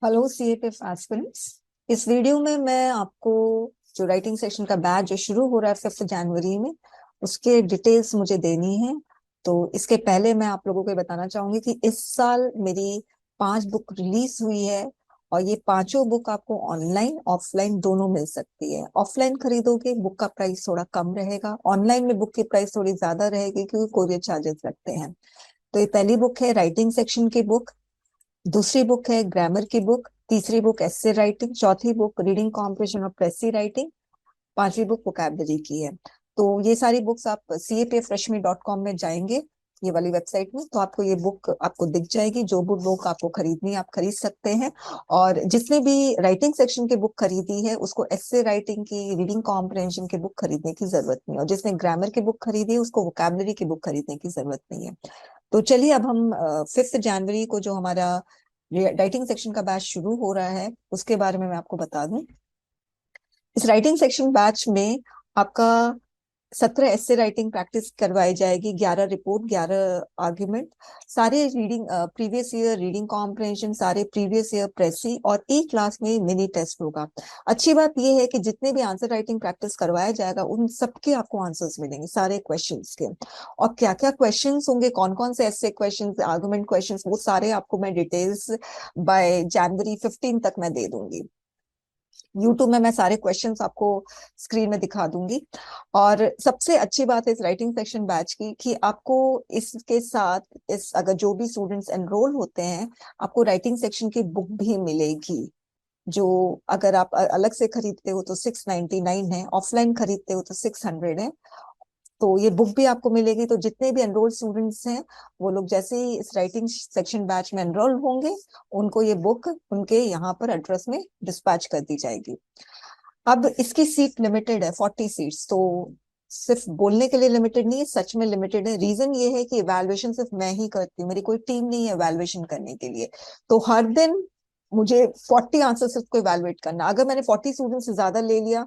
Hello CAPF aspirants. इस video में मैं आपको जो राइटिंग सेशन का बैच जो शुरू हो रहा है 5 जनवरी में, उसके डिटेल्स मुझे देनी है। तो इसके पहले मैं आप लोगों को ये बताना चाहूंगी कि इस साल मेरी 5 बुक रिलीज हुई है और ये पांचों बुक आपको ऑनलाइन ऑफलाइन दोनों मिल सकती है। ऑफलाइन खरीदोगे बुक का प्राइस थोड़ा कम रहेगा, ऑनलाइन में बुक की प्राइस थोड़ी ज्यादा रहेगी क्योंकि कोरियर चार्जेस लगते हैं। तो ये पहली बुक है राइटिंग सेक्शन की बुक, दूसरी बुक है ग्रामर की बुक, तीसरी बुक एस्से राइटिंग, चौथी बुक रीडिंग कॉम्प्रिहेंशन और प्रेसी राइटिंग, पांचवी बुक वोकैबुलरी की है। तो ये सारी बुक्स आप capfreshme.com में जाएंगे, ये वाली वेबसाइट में, तो आपको ये बुक आपको दिख जाएगी। जो बुक आपको खरीदनी है आप खरीद सकते हैं। और जिसने भी राइटिंग सेक्शन की बुक खरीदी है उसको एस्से राइटिंग की, रीडिंग कॉम्प्रिहेंशन की बुक खरीदने की जरूरत नहीं है, और जिसने ग्रामर की बुक खरीदी है उसको वोकैबुलरी की बुक खरीदने की जरूरत नहीं है। तो चलिए अब हम 5 जनवरी को जो हमारा राइटिंग सेक्शन का बैच शुरू हो रहा है उसके बारे में मैं आपको बता दूं। इस राइटिंग सेक्शन बैच में आपका 17 एस्से राइटिंग प्रैक्टिस करवाई जाएगी, 11 रिपोर्ट, 11 आर्ग्यूमेंट, सारे reading previous year reading comprehension, सारे प्रीवियस ईयर प्रेसी, और एक क्लास में मिनी टेस्ट होगा। अच्छी बात यह है कि जितने भी आंसर राइटिंग प्रैक्टिस करवाया जाएगा उन सबके आपको आंसर्स मिलेंगे, सारे क्वेश्चंस के। और क्या क्या क्वेश्चंस होंगे, कौन कौन से ऐसे क्वेश्चंस, आर्गुमेंट क्वेश्चंस, वो सारे आपको मैं डिटेल्स बाय जनवरी 15 तक मैं दे दूंगी। यूट्यूब में मैं सारे क्वेश्चंस आपको स्क्रीन में दिखा दूंगी। और सबसे अच्छी बात है इस राइटिंग सेक्शन बैच की कि आपको इसके साथ, इस अगर जो भी स्टूडेंट्स एनरोल होते हैं, आपको राइटिंग सेक्शन की बुक भी मिलेगी। जो अगर आप अलग से खरीदते हो तो 699 है, ऑफलाइन खरीदते हो तो 600 है। तो ये बुक भी आपको मिलेगी। तो जितने भी एनरोल्ड स्टूडेंट्स हैं वो लोग जैसे ही इस राइटिंग सेक्शन बैच में एनरोल होंगे उनको ये बुक उनके यहाँ पर एड्रेस में डिस्पैच कर दी जाएगी। अब इसकी सीट लिमिटेड है, 40 सीट्स। तो सिर्फ बोलने के लिए लिमिटेड नहीं है, सच में लिमिटेड है। रीजन ये है कि इवैल्यूएशन सिर्फ मैं ही करती हूँ, मेरी कोई टीम नहीं है इवैल्यूएशन करने के लिए। तो हर दिन मुझे 40 आंसर सिर्फ को इवैल्यूएट करना। अगर मैंने 40 स्टूडेंट से ज्यादा ले लिया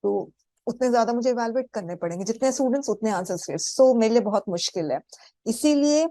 तो उतने ज्यादा मुझे इवैल्यूएट करने पड़ेंगे, जितने स्टूडेंट्स उतने आंसर। सो मेरे लिए बहुत मुश्किल है। इसीलिए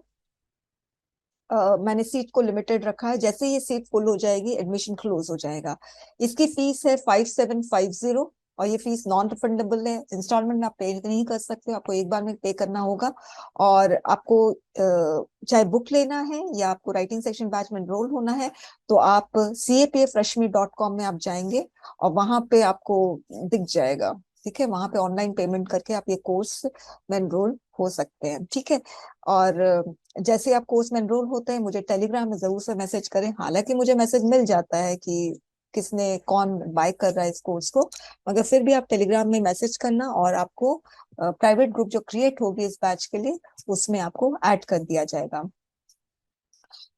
मैंने सीट को लिमिटेड रखा है। जैसे ये सीट फुल हो जाएगी एडमिशन क्लोज हो जाएगा। इसकी फीस है 5750, और ये फीस नॉन रिफंडेबल है। इंस्टॉलमेंट में आप पे नहीं कर सकते, आपको एक बार में पे करना होगा। और आपको चाहे बुक लेना है या आपको राइटिंग सेक्शन बैच में एनरोल होना है तो आप capfreshme.com में आप जाएंगे और वहां पे आपको दिख जाएगा। ठीक है, वहां पे ऑनलाइन पेमेंट करके आप ये कोर्स में एनरोल हो सकते हैं। ठीक है। और जैसे आप कोर्स में एनरोल होते हैं मुझे टेलीग्राम में जरूर से मैसेज करें। हालांकि मुझे मैसेज मिल जाता है कि किसने कौन बाय कर रहा है इस कोर्स को, मगर फिर भी आप टेलीग्राम में मैसेज करना और आपको प्राइवेट ग्रुप जो क्रिएट होगी इस बैच के लिए उसमें आपको ऐड कर दिया जाएगा।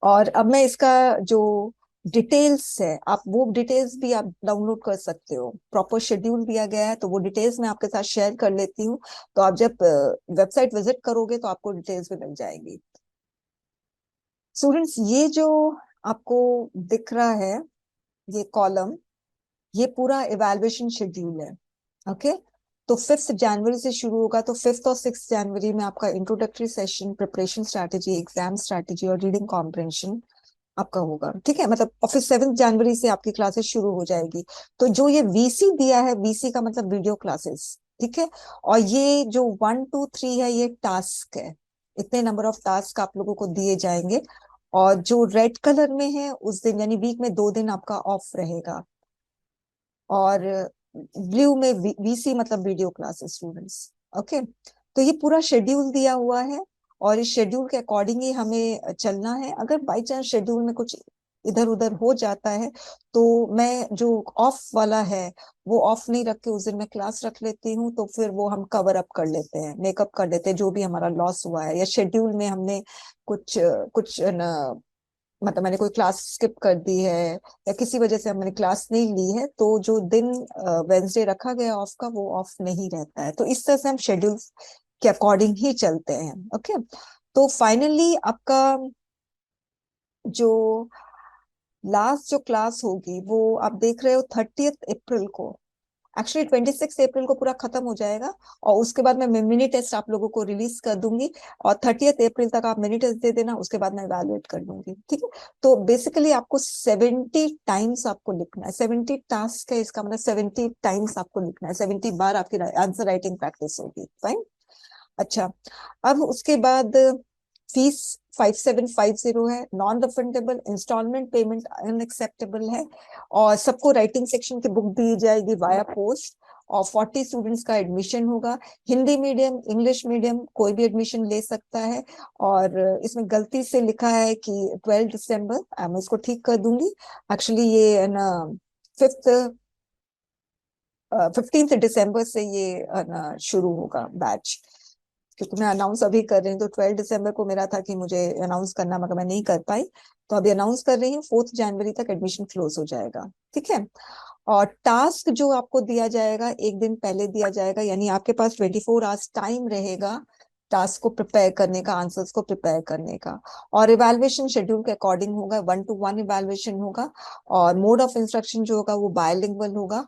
और अब मैं इसका जो डिटेल्स है, आप वो डिटेल्स भी आप डाउनलोड कर सकते हो। प्रॉपर शेड्यूल दिया गया है तो वो डिटेल्स मैं आपके साथ शेयर कर लेती हूँ। तो आप जब वेबसाइट विजिट करोगे तो आपको डिटेल्स भी मिल जाएगी। स्टूडेंट्स, ये जो आपको दिख रहा है ये कॉलम, ये पूरा इवैल्यूएशन शेड्यूल है। ओके। तो 5 जनवरी से शुरू होगा, तो 5th और 6th जनवरी में आपका introductory session, preparation strategy, exam strategy और रीडिंग कॉम्प्रिहेंशन आपका होगा। ठीक है, मतलब और फिर 7th जनवरी से आपकी क्लासेस शुरू हो जाएगी। तो जो ये वीसी दिया है, वीसी का मतलब वीडियो क्लासेस। ठीक है। और ये जो 1 2 3 है ये टास्क है, इतने नंबर ऑफ टास्क आप लोगों को दिए जाएंगे। और जो रेड कलर में है उस दिन यानी वीक में 2 दिन आपका ऑफ रहेगा। और ब्लू में वीसी मतलब वीडियो क्लासेस स्टूडेंट्स। ओके। तो ये पूरा शेड्यूल दिया हुआ है और इस शेड्यूल के अकॉर्डिंग ही हमें चलना है। अगर बाई चांस शेड्यूल में कुछ इधर उधर हो जाता है तो मैं जो ऑफ वाला है वो ऑफ नहीं रख के उस दिन मैं क्लास रख लेती हूँ, तो फिर वो हम कवर अप कर लेते हैं, मेकअप कर लेते हैं जो भी हमारा लॉस हुआ है, या शेड्यूल में हमने कुछ कुछ न, मतलब मैंने कोई क्लास स्किप कर दी है या किसी वजह से मैंने क्लास नहीं ली है तो जो दिन वेंसडे रखा गया ऑफ का वो ऑफ नहीं रहता है। तो इस तरह से हम शेड्यूल के अकॉर्डिंग ही चलते हैं। ओके। तो फाइनली आपका जो लास्ट जो क्लास होगी वो आप देख रहे हो 30th अप्रैल को एक्चुअली 26 अप्रैल को पूरा खत्म हो जाएगा, और उसके बाद मैं मिनी टेस्ट आप लोगों को रिलीज कर दूंगी, और 30 अप्रैल तक आप मिनी टेस्ट दे देना, उसके बाद मैं इवेलुएट कर लूंगी, ठीक है। तो बेसिकली आपको 70 टाइम्स आपको लिखना है, 70 टास्क है, इसका मतलब 70 टाइम्स आपको लिखना है, 70 बार आपकी आंसर राइटिंग प्रैक्टिस होगी। फाइन। अच्छा, अब उसके बाद फीस 5750 है, non refundable, installment payment unacceptable है, और सबको राइटिंग सेक्शन की बुक दी जाएगी वाया पोस्ट, और 40 स्टूडेंट्स का एडमिशन होगा। हिंदी मीडियम, इंग्लिश मीडियम, कोई भी एडमिशन ले सकता है। और इसमें गलती से लिखा है कि 12 दिसंबर, मैं इसको ठीक कर दूंगी। एक्चुअली ये है ना, 15 दिसंबर से ये है ना शुरू होगा बैच, क्योंकि मैं अनाउंस अभी कर रही हूँ, तो 12 दिसंबर को मेरा था कि मुझे अनाउंस करना, मगर मैं नहीं कर पाई, तो अभी अनाउंस कर रही हूँ, 4 जनवरी तक एडमिशन क्लोज हो जाएगा, ठीक है। और टास्क जो आपको दिया जाएगा, एक दिन पहले दिया जाएगा, यानी आपके पास 24 आवर्स टाइम रहेगा टास्क को प्रिपेयर करने का, आंसर्स को प्रिपेयर करने का। और इवेल्युएशन शेड्यूल के अकॉर्डिंग होगा, 1-to-1 इवेल्युएशन होगा, और मोड ऑफ इंस्ट्रक्शन जो होगा वो बायलिंगुअल होगा।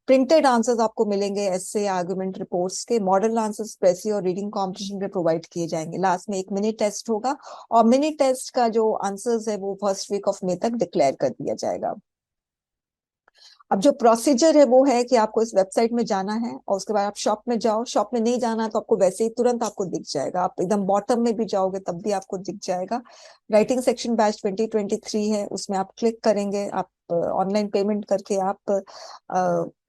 प्रिंटेड आंसर्स आपको मिलेंगे ऐसे आर्गुमेंट रिपोर्ट्स के, मॉडल आंसर्स प्रेसी और रीडिंग कॉम्पिटिशन पे प्रोवाइड किए जाएंगे। लास्ट में एक मिनी टेस्ट होगा, और मिनी टेस्ट का जो आंसर्स है वो फर्स्ट वीक ऑफ मई तक डिक्लेयर कर दिया जाएगा। अब जो प्रोसीजर है वो है कि आपको इस वेबसाइट में जाना है, और उसके बाद आप शॉप में जाओ, शॉप में नहीं जाना तो आपको वैसे ही तुरंत आपको दिख जाएगा, आप एकदम बॉटम में भी जाओगे तब भी आपको दिख जाएगा। राइटिंग सेक्शन बैच 2023 है, उसमें आप क्लिक करेंगे, आप ऑनलाइन पेमेंट करके आप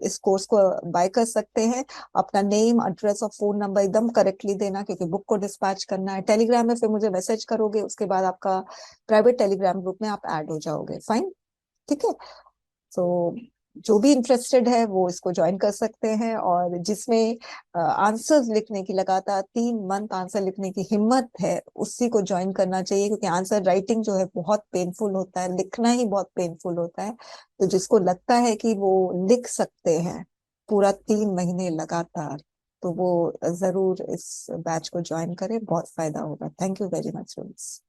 इस कोर्स को बाय कर सकते हैं। अपना नेम, एड्रेस और फोन नंबर एकदम करेक्टली देना, क्योंकि बुक को डिस्पैच करना है। टेलीग्राम में फिर मुझे मैसेज करोगे, उसके बाद आपका प्राइवेट टेलीग्राम ग्रुप में आप ऐड हो जाओगे। फाइन, ठीक है। तो जो भी इंटरेस्टेड है वो इसको ज्वाइन कर सकते हैं, और जिसमें आंसर्स लिखने की लगातार 3 मंथ आंसर लिखने की हिम्मत है, उसी को ज्वाइन करना चाहिए, क्योंकि आंसर राइटिंग जो है बहुत पेनफुल होता है, लिखना ही बहुत पेनफुल होता है। तो जिसको लगता है कि वो लिख सकते हैं पूरा 3 महीने लगातार, तो वो जरूर इस बैच को ज्वाइन करें, बहुत फायदा होगा। Thank you very much friends.